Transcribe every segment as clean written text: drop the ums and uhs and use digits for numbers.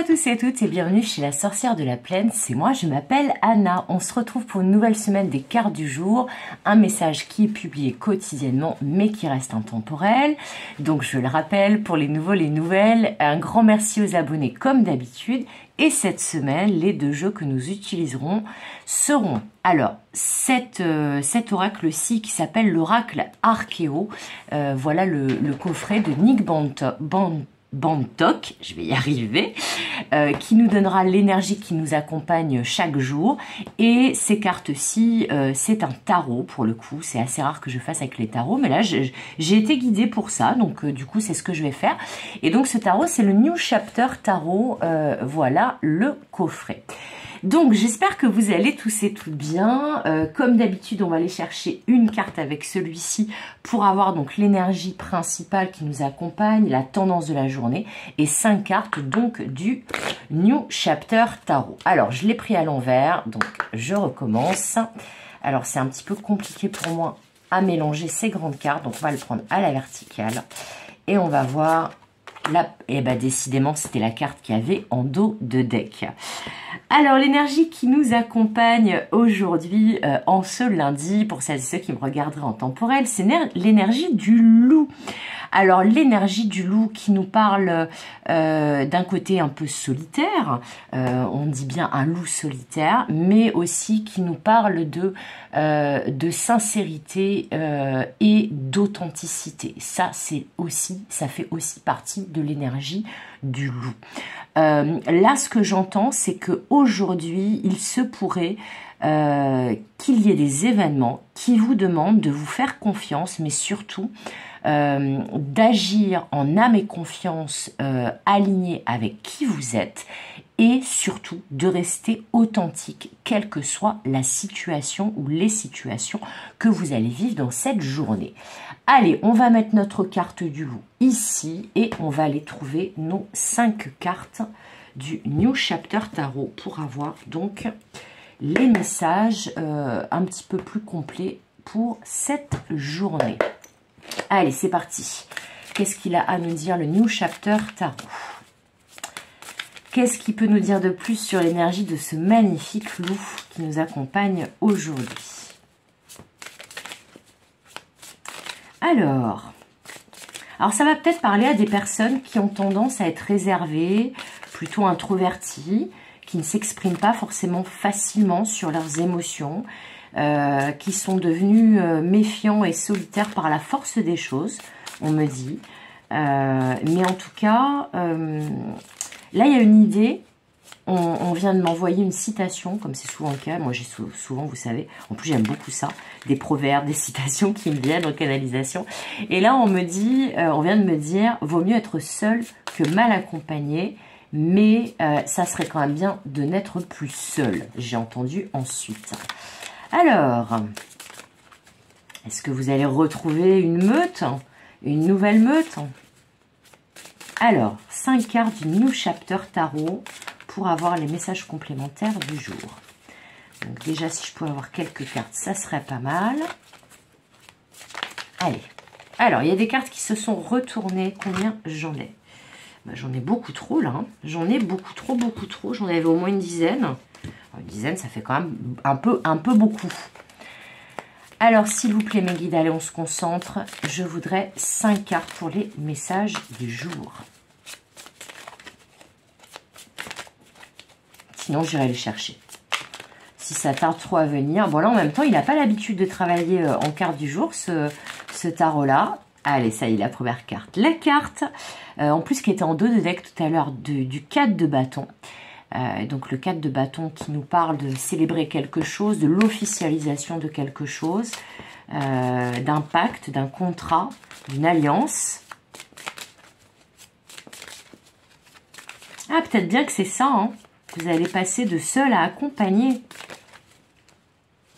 à tous et à toutes et bienvenue chez la sorcière de la plaine, c'est moi, je m'appelle Anna. On se retrouve pour une nouvelle semaine des cartes du jour, un message qui est publié quotidiennement mais qui reste intemporel. Donc je le rappelle, pour les nouveaux, les nouvelles, un grand merci aux abonnés comme d'habitude. Et cette semaine, les deux jeux que nous utiliserons seront, alors, cet oracle-ci qui s'appelle l'oracle Archéo. Voilà le coffret de Nick Bantock, je vais y arriver, qui nous donnera l'énergie qui nous accompagne chaque jour. Et ces cartes-ci, c'est un tarot pour le coup. C'est assez rare que je fasse avec les tarots, mais là, j'ai été guidée pour ça. Donc, du coup, c'est ce que je vais faire. Et donc, ce tarot, c'est le New Chapter Tarot. Voilà le coffret. Donc, j'espère que vous allez tous et toutes bien. Comme d'habitude, on va aller chercher une carte avec celui-ci pour avoir donc l'énergie principale qui nous accompagne, la tendance de la journée et 5 cartes donc du New Chapter Tarot. Alors, je l'ai pris à l'envers, donc je recommence. Alors, c'est un petit peu compliqué pour moi à mélanger ces grandes cartes, donc on va le prendre à la verticale et on va voir. Là, et ben décidément, c'était la carte qu'il y avait en dos de deck. Alors, l'énergie qui nous accompagne aujourd'hui, en ce lundi, pour celles et ceux qui me regarderaient en temporel, c'est l'énergie du loup. Alors, l'énergie du loup qui nous parle d'un côté un peu solitaire, on dit bien un loup solitaire, mais aussi qui nous parle de sincérité et d'authenticité. Ça fait aussi partie de l'énergie du loup. Là, ce que j'entends, c'est qu'aujourd'hui, il se pourrait qu'il y ait des événements qui vous demandent de vous faire confiance, mais surtout d'agir en âme et confiance aligné avec qui vous êtes et surtout de rester authentique, quelle que soit la situation ou les situations que vous allez vivre dans cette journée. Allez, on va mettre notre carte du loup ici et on va aller trouver nos 5 cartes du New Chapter Tarot pour avoir donc les messages un petit peu plus complets pour cette journée. Allez, c'est parti. Qu'est-ce qu'il a à nous dire, le New Chapter Tarot? Qu'est-ce qu'il peut nous dire de plus sur l'énergie de ce magnifique loup qui nous accompagne aujourd'hui? Alors, ça va peut-être parler à des personnes qui ont tendance à être réservées, plutôt introverties, qui ne s'expriment pas forcément facilement sur leurs émotions, qui sont devenus méfiants et solitaires par la force des choses, on me dit. Mais en tout cas, là, il y a une idée. On vient de m'envoyer une citation, comme c'est souvent le cas. Moi, j'ai souvent, vous savez, en plus, j'aime beaucoup ça, des proverbes, des citations qui me viennent en canalisation. Et là, on vient de me dire, vaut mieux être seul que mal accompagné, mais ça serait quand même bien de n'être plus seul. J'ai entendu ensuite. Alors, est-ce que vous allez retrouver une meute, une nouvelle meute? Alors, 5 cartes du New Chapter Tarot pour avoir les messages complémentaires du jour. Donc déjà, si je pouvais avoir quelques cartes, ça serait pas mal. Allez. Alors, il y a des cartes qui se sont retournées. Combien j'en ai? Ben, j'en ai beaucoup trop, là. Hein. J'en ai beaucoup trop. J'en avais au moins une dizaine. Une dizaine, ça fait quand même un peu beaucoup. Alors, s'il vous plaît, mes guides, allez, on se concentre. Je voudrais 5 cartes pour les messages du jour. Sinon, j'irai les chercher. Si ça tarde trop à venir. Bon, là, en même temps, il n'a pas l'habitude de travailler en carte du jour, ce tarot-là. Allez, ça y est, la première carte. La carte, en plus, qui était en dos de deck tout à l'heure, du 4 de bâton. Donc, le 4 de bâton qui nous parle de célébrer quelque chose, de l'officialisation de quelque chose, d'un pacte, d'un contrat, d'une alliance. Ah, peut-être bien que c'est ça, hein. Vous allez passer de seul à accompagner.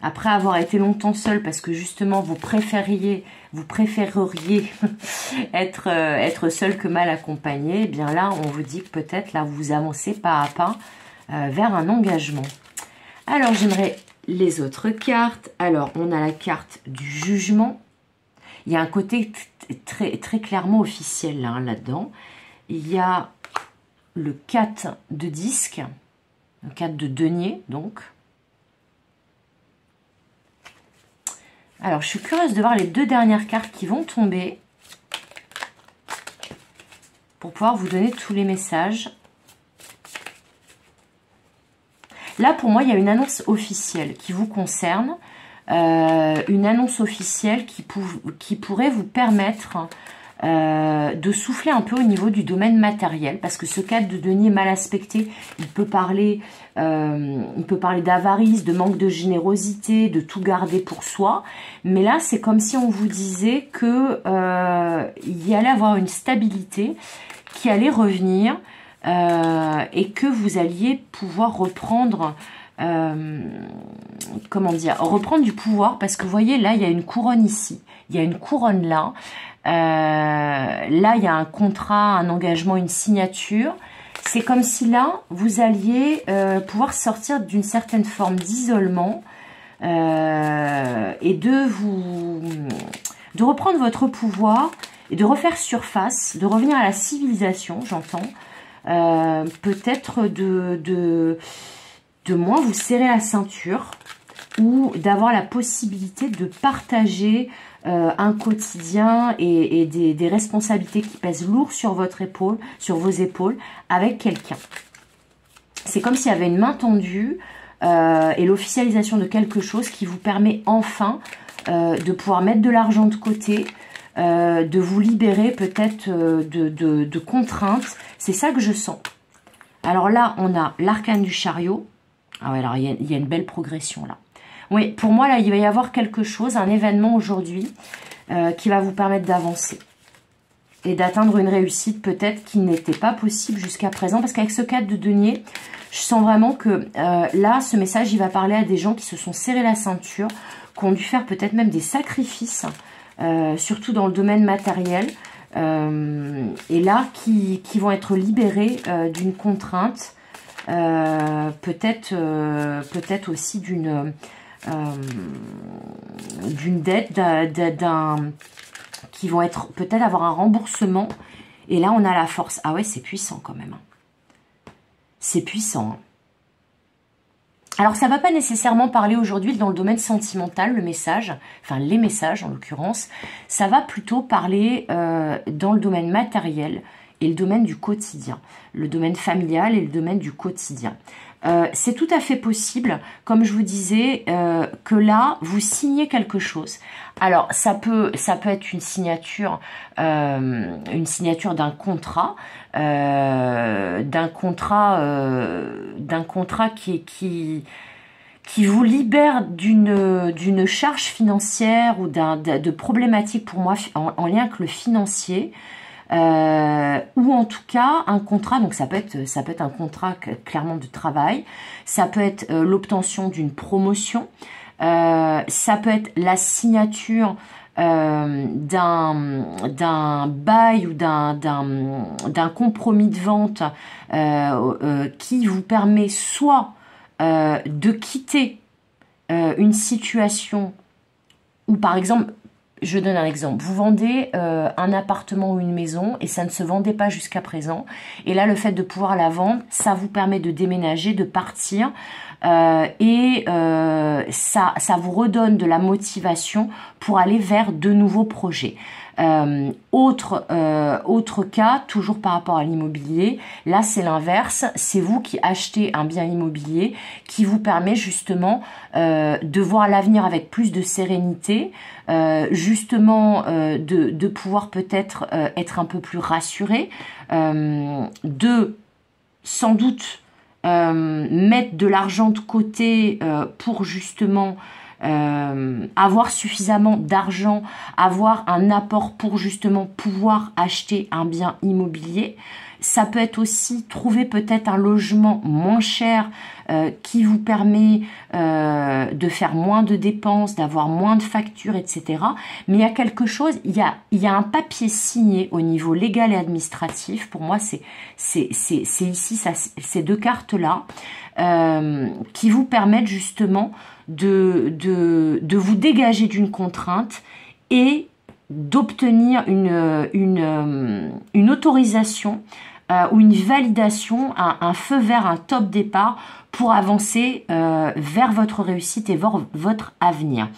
Après avoir été longtemps seul, parce que justement, vous préféreriez être seul que mal accompagné, eh bien là, on vous dit que peut-être, là, vous avancez pas à pas vers un engagement. Alors, j'aimerais les autres cartes. Alors, on a la carte du jugement. Il y a un côté très clairement officiel là-dedans. Il y a le 4 de disque, le 4 de denier, donc. Alors, je suis curieuse de voir les 2 dernières cartes qui vont tomber pour pouvoir vous donner tous les messages. Là, pour moi, il y a une annonce officielle qui vous concerne. Une annonce officielle qui pourrait vous permettre de souffler un peu au niveau du domaine matériel, parce que ce 4 de denier mal aspecté, il peut parler d'avarice, de manque de générosité, de tout garder pour soi. Mais là, c'est comme si on vous disait que il y allait avoir une stabilité qui allait revenir et que vous alliez pouvoir reprendre comment dire, reprendre du pouvoir, parce que vous voyez, là, il y a une couronne ici, il y a une couronne là. Là, il y a un contrat, un engagement, une signature. C'est comme si là, vous alliez pouvoir sortir d'une certaine forme d'isolement et de reprendre votre pouvoir et de refaire surface, de revenir à la civilisation, j'entends. Peut-être de moins vous serrer la ceinture ou d'avoir la possibilité de partager un quotidien et des responsabilités qui pèsent lourd sur votre épaule, sur vos épaules, avec quelqu'un. C'est comme s'il y avait une main tendue et l'officialisation de quelque chose qui vous permet enfin de pouvoir mettre de l'argent de côté, de vous libérer peut-être de contraintes. C'est ça que je sens. Alors là, on a l'arcane du chariot. Ah ouais, alors il y a une belle progression là. Oui, pour moi, là, il va y avoir quelque chose, un événement aujourd'hui qui va vous permettre d'avancer et d'atteindre une réussite peut-être qui n'était pas possible jusqu'à présent. Parce qu'avec ce 4 de denier, je sens vraiment que là, ce message, il va parler à des gens qui se sont serrés la ceinture, qui ont dû faire peut-être même des sacrifices, surtout dans le domaine matériel. Et là, qui vont être libérés d'une contrainte, peut-être aussi d'une dette, qui vont être peut-être avoir un remboursement. Et là, on a la force. Ah ouais, c'est puissant quand même. C'est puissant. Alors, ça ne va pas nécessairement parler aujourd'hui dans le domaine sentimental, le message, enfin les messages en l'occurrence. Ça va plutôt parler dans le domaine matériel et le domaine du quotidien, le domaine familial et le domaine du quotidien. C'est tout à fait possible, comme je vous disais, que là, vous signez quelque chose. Alors, ça peut être une signature d'un contrat, qui vous libère d'une charge financière ou de problématiques pour moi en lien avec le financier. Ou en tout cas un contrat, donc ça peut être un contrat clairement de travail, ça peut être l'obtention d'une promotion, ça peut être la signature d'un bail ou d'un compromis de vente qui vous permet soit de quitter une situation où, par exemple, je donne un exemple. Vous vendez un appartement ou une maison et ça ne se vendait pas jusqu'à présent. Et là, le fait de pouvoir la vendre, ça vous permet de déménager, de partir. Ça vous redonne de la motivation pour aller vers de nouveaux projets. Autre cas, toujours par rapport à l'immobilier, là c'est l'inverse, c'est vous qui achetez un bien immobilier qui vous permet justement de voir l'avenir avec plus de sérénité, justement de pouvoir peut-être être un peu plus rassuré, de sans doute mettre de l'argent de côté pour justement avoir suffisamment d'argent, avoir un apport pour justement pouvoir acheter un bien immobilier. Ça peut être aussi trouver peut-être un logement moins cher qui vous permet de faire moins de dépenses, d'avoir moins de factures, etc. Mais il y a quelque chose, il y a un papier signé au niveau légal et administratif. Pour moi, c'est ici, ces deux cartes-là qui vous permettent justement de vous dégager d'une contrainte et d'obtenir une autorisation ou une validation, un feu vert, un top départ pour avancer vers votre réussite et vers votre avenir.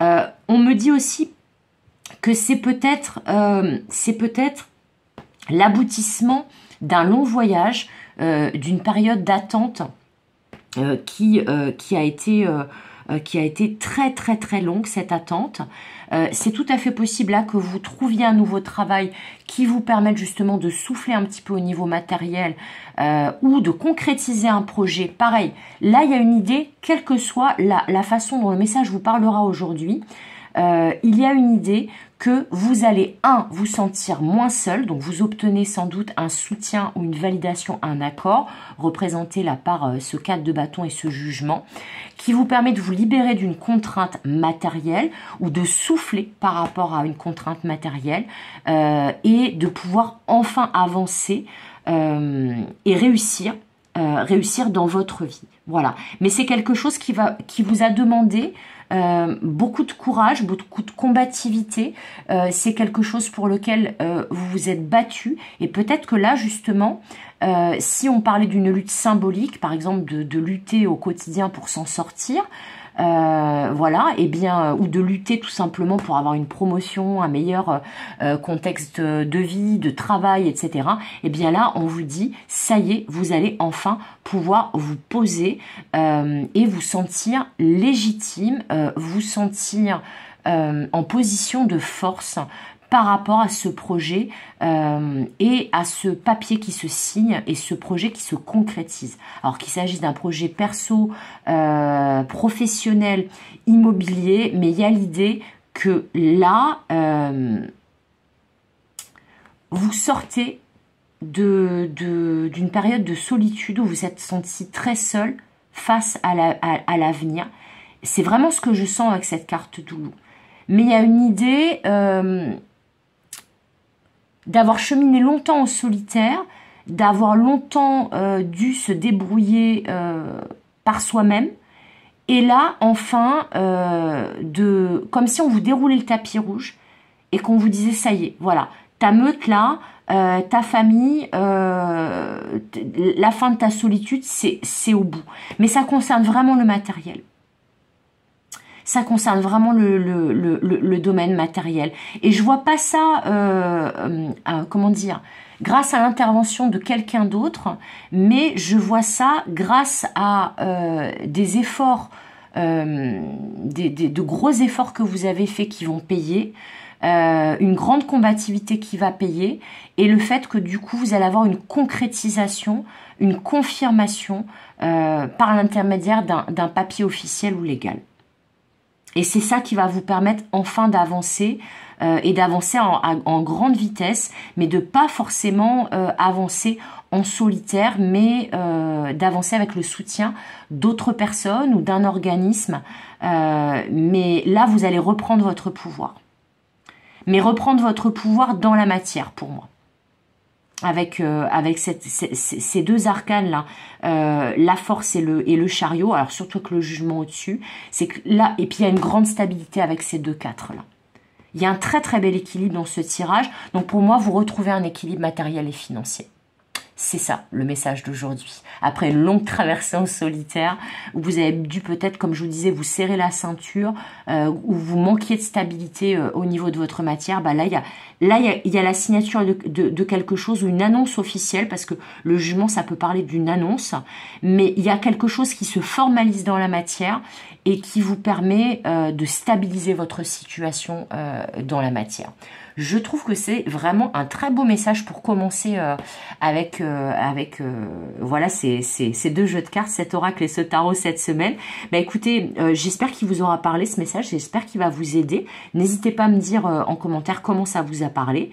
On me dit aussi que c'est peut-être l'aboutissement d'un long voyage, d'une période d'attente qui a été très très très longue, cette attente. C'est tout à fait possible là que vous trouviez un nouveau travail qui vous permette justement de souffler un petit peu au niveau matériel ou de concrétiser un projet. Pareil, là il y a une idée, quelle que soit la façon dont le message vous parlera aujourd'hui, il y a une idée que vous allez, vous sentir moins seul, donc vous obtenez sans doute un soutien ou une validation, un accord, représenté là par ce 4 de bâton et ce jugement, qui vous permet de vous libérer d'une contrainte matérielle ou de souffler par rapport à une contrainte matérielle et de pouvoir enfin avancer et réussir dans votre vie. Voilà. Mais c'est quelque chose qui vous a demandé beaucoup de courage, beaucoup de combativité. C'est quelque chose pour lequel vous vous êtes battu. Et peut-être que là, justement, si on parlait d'une lutte symbolique, par exemple de lutter au quotidien pour s'en sortir, voilà, et bien, ou de lutter tout simplement pour avoir une promotion, un meilleur contexte de vie, de travail, etc. Et bien là, on vous dit, ça y est, vous allez enfin pouvoir vous poser et vous sentir légitime, vous sentir en position de force par rapport à ce projet et à ce papier qui se signe et ce projet qui se concrétise. Alors qu'il s'agisse d'un projet perso, professionnel, immobilier, mais il y a l'idée que là, vous sortez d'une période de solitude où vous êtes senti très seul face à l'avenir. C'est vraiment ce que je sens avec cette carte Doulou. Mais il y a une idée d'avoir cheminé longtemps en solitaire, d'avoir longtemps dû se débrouiller par soi-même, et là, enfin, comme si on vous déroulait le tapis rouge, et qu'on vous disait, ça y est, voilà, ta meute là, ta famille, la fin de ta solitude, c'est au bout. Mais ça concerne vraiment le matériel. Ça concerne vraiment le domaine matériel. Et je vois pas ça, comment dire, grâce à l'intervention de quelqu'un d'autre, mais je vois ça grâce à des efforts, de gros efforts que vous avez faits qui vont payer, une grande combativité qui va payer, et le fait que du coup vous allez avoir une concrétisation, une confirmation par l'intermédiaire d'un papier officiel ou légal. Et c'est ça qui va vous permettre enfin d'avancer et d'avancer en grande vitesse, mais de pas forcément avancer en solitaire, mais d'avancer avec le soutien d'autres personnes ou d'un organisme. Mais là, vous allez reprendre votre pouvoir. Mais reprendre votre pouvoir dans la matière, pour moi. Avec ces deux arcanes là, la force et le chariot, alors surtout que le jugement au-dessus, c'est que là, et puis il y a une grande stabilité avec ces deux 4 là. Il y a un très très bel équilibre dans ce tirage, donc pour moi vous retrouvez un équilibre matériel et financier. C'est ça le message d'aujourd'hui. Après une longue traversée en solitaire, où vous avez dû peut-être, comme je vous disais, vous serrer la ceinture, où vous manquiez de stabilité au niveau de votre matière, bah là il y a la signature de quelque chose ou une annonce officielle, parce que le jugement ça peut parler d'une annonce, mais il y a quelque chose qui se formalise dans la matière et qui vous permet de stabiliser votre situation dans la matière. Je trouve que c'est vraiment un très beau message pour commencer avec voilà ces deux jeux de cartes, cet oracle et ce tarot cette semaine. Bah écoutez, j'espère qu'il vous aura parlé ce message, j'espère qu'il va vous aider. N'hésitez pas à me dire en commentaire comment ça vous a parlé,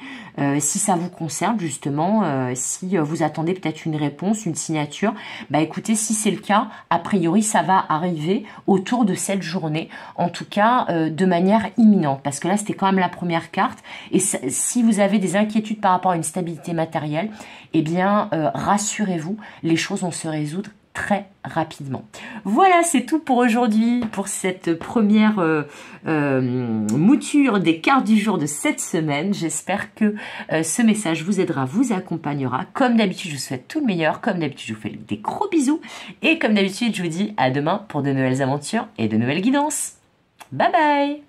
si ça vous concerne justement, si vous attendez peut-être une réponse, une signature. Bah écoutez, si c'est le cas, a priori ça va arriver autour de cette journée, en tout cas de manière imminente, parce que là c'était quand même la première carte. Et si vous avez des inquiétudes par rapport à une stabilité matérielle, eh bien, rassurez-vous, les choses vont se résoudre très rapidement. Voilà, c'est tout pour aujourd'hui, pour cette première mouture des cartes du jour de cette semaine. J'espère que ce message vous aidera, vous accompagnera. Comme d'habitude, je vous souhaite tout le meilleur. Comme d'habitude, je vous fais des gros bisous. Et comme d'habitude, je vous dis à demain pour de nouvelles aventures et de nouvelles guidances. Bye bye!